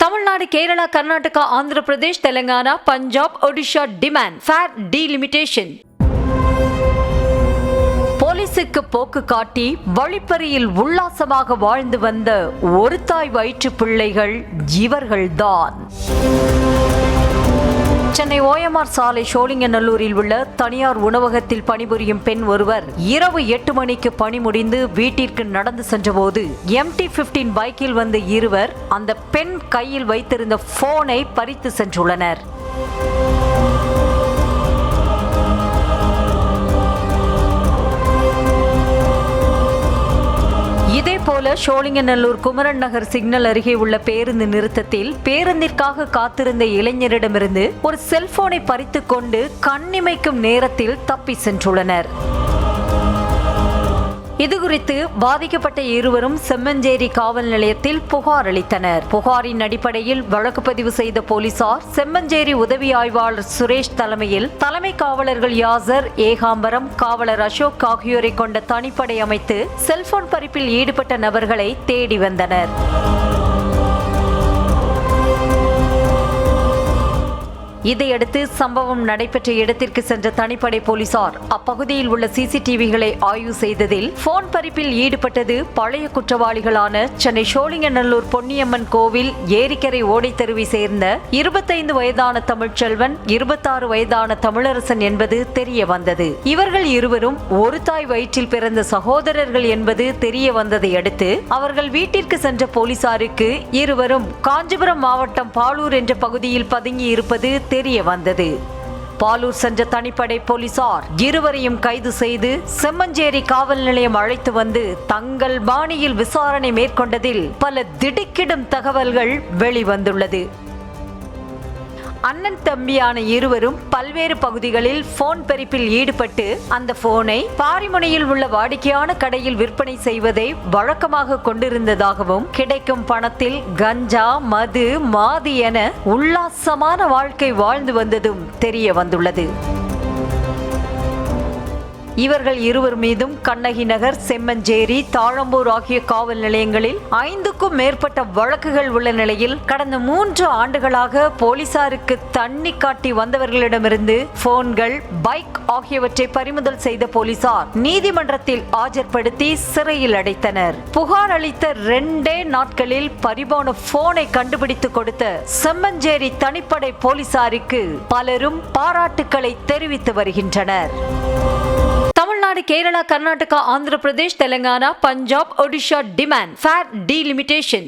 Tamil Nadu, Kerala, Karnataka, Andhra Pradesh, Telangana, Punjab, Odisha demand fair delimitation. போலீசுக்கு போக்கு காட்டி வழிப்பறியில் உல்லாசமாக வாழ்ந்து வந்த ஒரு தாய் வயிற்று பிள்ளைகள் இவர்கள்தான். சென்னை ஓஎம்ஆர் சாலை சோழிங்கநல்லூரில் உள்ள தனியார் உணவகத்தில் பணிபுரியும் பெண் ஒருவர் இரவு 8 மணிக்கு பணி முடிந்து வீட்டிற்கு நடந்து சென்றபோது MT-15 பைக்கில் வந்த இருவர் அந்த பெண் கையில் வைத்திருந்த போனை பறித்து சென்றுள்ளனர். இதேபோல சோழிங்கநல்லூர் குமரன் நகர் சிக்னல் அருகே உள்ள பேருந்து நிறுத்தத்தில் பேருந்திற்காக காத்திருந்த இளைஞரிடமிருந்து ஒரு செல்போனை பறித்துக் கொண்டு கண்ணிமைக்கும் நேரத்தில் தப்பி சென்றுள்ளனர். இதுகுறித்து பாதிக்கப்பட்ட இருவரும் செம்மஞ்சேரி காவல் நிலையத்தில் புகார் அளித்தனர். புகாரின் அடிப்படையில் வழக்கு பதிவு செய்த போலீசார் செம்மஞ்சேரி உதவி ஆய்வாளர் சுரேஷ் தலைமையில் தலைமை காவலர்கள் யாசர், ஏகாம்பரம், காவலர் அசோக் ஆகியோரை கொண்ட தனிப்படை அமைத்து செல்போன் பறிப்பில் ஈடுபட்ட நபர்களை தேடி வந்தனர். இதையடுத்து சம்பவம் நடைபெற்ற இடத்திற்கு சென்ற தனிப்படை போலீசார் அப்பகுதியில் உள்ள CCTVகளை ஆய்வு செய்ததில் போன் பறிப்பில் ஈடுபட்டது பழைய குற்றவாளிகளான சென்னை சோழிங்கநல்லூர் பொன்னியம்மன் கோவில் ஏரிக்கரை ஓடைத்தெருவை சேர்ந்த 25 வயதான தமிழ்ச்செல்வன், 26 வயதான தமிழரசன் என்பது தெரிய வந்தது. இவர்கள் இருவரும் ஒரு தாய் வயிற்றில் பிறந்த சகோதரர்கள் என்பது தெரிய வந்ததை அடுத்து அவர்கள் வீட்டிற்கு சென்ற போலீசாருக்கு இருவரும் காஞ்சிபுரம் மாவட்டம் பாலூர் என்ற பகுதியில் பதுங்கி இருப்பது தெரிய வந்தது. பாலூர் சென்ற தனிப்படை போலீசார் இருவரையும் கைது செய்து செம்மஞ்சேரி காவல் நிலையம் அழைத்து வந்து தங்கள் பாணியில் விசாரணை மேற்கொண்டதில் பல திடுக்கிடும் தகவல்கள் வெளிவந்துள்ளது. அண்ணன் தம்பியான இருவரும் பல்வேறு பகுதிகளில் போன் பறிப்பில் ஈடுபட்டு அந்த போனை பாரிமுனையில் உள்ள வாடிக்கையான கடையில் விற்பனை செய்வதை வழக்கமாக கொண்டிருந்ததாகவும், கிடைக்கும் பணத்தில் கஞ்சா, மது, மாதி என உல்லாசமான வாழ்க்கை வாழ்ந்து வந்ததும் தெரிய வந்துள்ளது. இவர்கள் இருவர் மீதும் கண்ணகி நகர், செம்மஞ்சேரி, தாழம்பூர் ஆகிய காவல் நிலையங்களில் 5க்கும் மேற்பட்ட வழக்குகள் உள்ள நிலையில் கடந்த 3 ஆண்டுகளாக போலீசாருக்கு தண்ணி காட்டி வந்தவர்களிடமிருந்து போன்கள், பைக் ஆகியவற்றை பறிமுதல் செய்த போலீசார் நீதிமன்றத்தில் ஆஜர்படுத்தி சிறையில் அடைத்தனர். புகார் அளித்த 2 நாட்களில் பறிபோன போனை கண்டுபிடித்து கொடுத்த செம்மஞ்சேரி தனிப்படை போலீசாருக்கு பலரும் பாராட்டுக்களை தெரிவித்து வருகின்றனர். Tamil Nadu, Kerala, Karnataka, Andhra Pradesh, Telangana, Punjab, Odisha demand fair delimitation.